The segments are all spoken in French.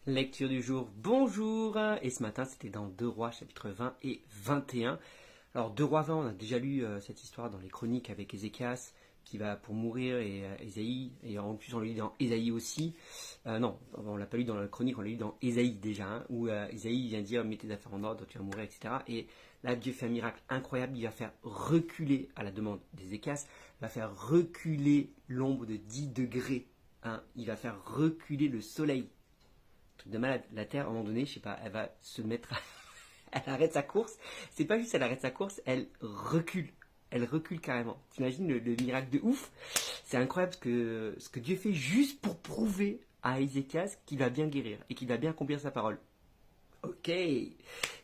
Lecture du jour, bonjour. Et ce matin, c'était dans 2 Rois, chapitre 20 et 21. Alors, 2 Rois 20, on a déjà lu cette histoire dans les chroniques avec Ézéchias, qui va pour mourir, et Ésaïe, et en plus on l'a lu dans Ésaïe aussi. Non, on l'a pas lu dans la chronique, on l'a lu dans Ésaïe déjà, où Ésaïe vient dire, mets tes affaires en ordre, tu vas mourir, etc. Et là, Dieu fait un miracle incroyable, il va faire reculer, à la demande d'Ézéchias, il va faire reculer l'ombre de 10 degrés. Il va faire reculer le soleil. Truc de malade. La Terre, à un moment donné, je sais pas, elle va se mettre elle arrête sa course. C'est pas juste elle arrête sa course, elle recule. Elle recule carrément. T'imagines le miracle de ouf. C'est incroyable ce que Dieu fait juste pour prouver à Ézéchias qu'il va bien guérir et qu'il va bien accomplir sa parole. Ok. Et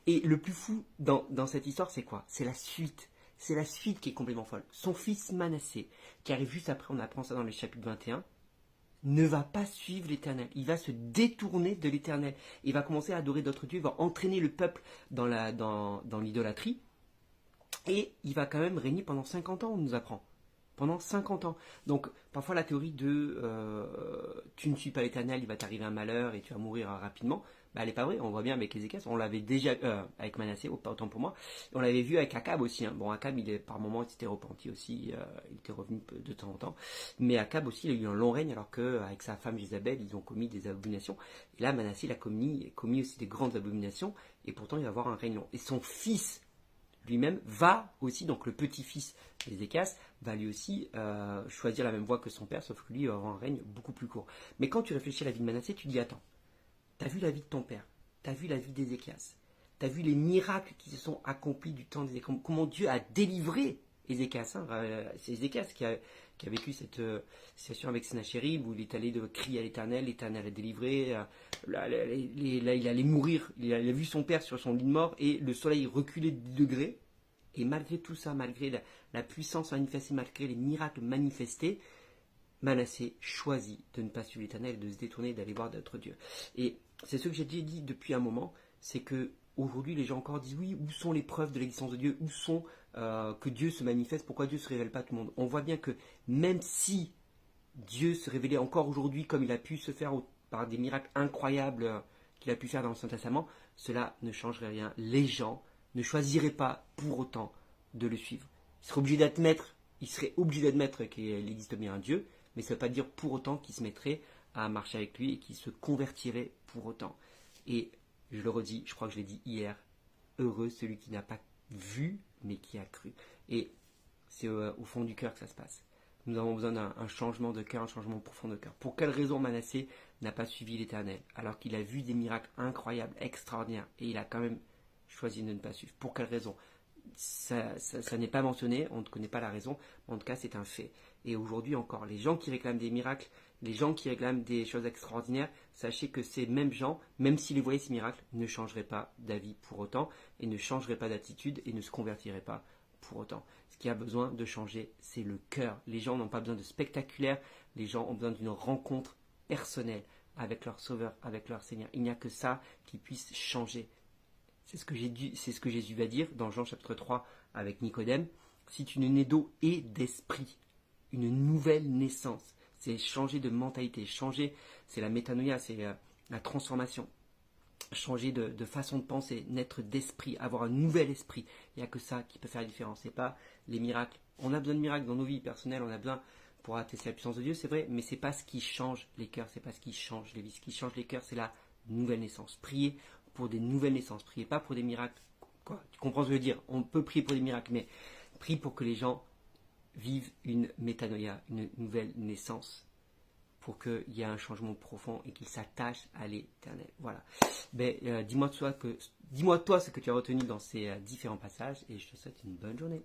le plus fou dans cette histoire, c'est quoi? C'est la suite. C'est la suite qui est complètement folle. Son fils Manassé, qui arrive juste après, on apprend ça dans le chapitre 21, ne va pas suivre l'Éternel. Il va se détourner de l'Éternel. Il va commencer à adorer d'autres dieux. Il va entraîner le peuple dans l'idolâtrie. Et il va quand même régner pendant 50 ans, on nous apprend. Pendant 50 ans. Donc, parfois la théorie de tu ne suis pas l'Éternel, il va t'arriver un malheur et tu vas mourir rapidement, bah, elle n'est pas vraie. On voit bien avec Ézéchias, on l'avait déjà avec Manassé, pas autant pour moi. Et on l'avait vu avec Akab aussi. Bon, Akab, par moments, il s'était repenti aussi, il était revenu de temps en temps. Mais Akab aussi, il a eu un long règne, alors qu'avec sa femme Jézabel, ils ont commis des abominations. Et là, Manassé, il a commis aussi des grandes abominations, et pourtant, il va avoir un règne long. Et son fils, lui-même, va aussi, donc le petit-fils d'Ézéchias, va lui aussi choisir la même voie que son père, sauf que lui, il va avoir un règne beaucoup plus court. Mais quand tu réfléchis à la vie de Manassé, tu te dis, attends, t'as vu la vie de ton père, t'as vu la vie d'Ézéchias, t'as vu les miracles qui se sont accomplis du temps d'Ézéchias, comment Dieu a délivré Ézéchias. C'est Ézéchias qui a vécu cette situation avec Senachérib, où il est allé de crier à l'Éternel, l'Éternel a délivré, là, il allait mourir, il a vu son père sur son lit de mort, et le soleil reculait de 10 degrés, et malgré tout ça, malgré la puissance manifestée, malgré les miracles manifestés, Manassé choisit de ne pas suivre l'Éternel, de se détourner, d'aller voir d'autres dieux. Et c'est ce que j'ai déjà dit depuis un moment, c'est que aujourd'hui les gens encore disent oui, où sont les preuves de l'existence de Dieu, où sont que Dieu se manifeste, pourquoi Dieu ne se révèle pas à tout le monde. On voit bien que même si Dieu se révélait encore aujourd'hui comme il a pu se faire par des miracles incroyables qu'il a pu faire dans l'Ancien Testament, cela ne changerait rien. Les gens ne choisiraient pas pour autant de le suivre. Ils seraient obligés d'admettre qu'il existe bien un Dieu, mais ça ne veut pas dire pour autant qu'ils se mettraient à marcher avec lui et qu'ils se convertiraient pour autant. Et je le redis, je crois que je l'ai dit hier, heureux celui qui n'a pas vu, mais qui a cru. Et c'est au fond du cœur que ça se passe. Nous avons besoin d'un changement de cœur, un changement profond de cœur. Pour quelle raison Manassé n'a pas suivi l'Éternel, alors qu'il a vu des miracles incroyables, extraordinaires, et il a quand même choisi de ne pas suivre? Pour quelle raison? Ça n'est pas mentionné, on ne connaît pas la raison, mais en tout cas c'est un fait. Et aujourd'hui encore, les gens qui réclament des miracles, les gens qui réclament des choses extraordinaires, sachez que ces mêmes gens, même s'ils les voyaient ces miracles, ne changeraient pas d'avis pour autant, et ne changeraient pas d'attitude, et ne se convertiraient pas pour autant. Ce qui a besoin de changer, c'est le cœur. Les gens n'ont pas besoin de spectaculaire, les gens ont besoin d'une rencontre personnelle avec leur Sauveur, avec leur Seigneur. Il n'y a que ça qui puisse changer. C'est ce que Jésus va dire dans Jean chapitre 3 avec Nicodème. Si tu ne nais d'eau et d'esprit, une nouvelle naissance, c'est changer de mentalité, changer, c'est la métanoïa, c'est la transformation, changer de façon de penser, naître d'esprit, avoir un nouvel esprit. Il n'y a que ça qui peut faire la différence, c'est pas les miracles. On a besoin de miracles dans nos vies personnelles, on a besoin pour attester la puissance de Dieu, c'est vrai, mais c'est pas ce qui change les cœurs, c'est pas ce qui change les vies. Ce qui change les cœurs, c'est la nouvelle naissance. Priez pour des nouvelles naissances, priez pas pour des miracles. Quoi, tu comprends ce que je veux dire? On peut prier pour des miracles, mais prie pour que les gens vivent une métanoïa, une nouvelle naissance, pour qu'il y ait un changement profond et qu'ils s'attachent à l'Éternel. Voilà. Dis-moi toi ce que tu as retenu dans ces différents passages, et je te souhaite une bonne journée.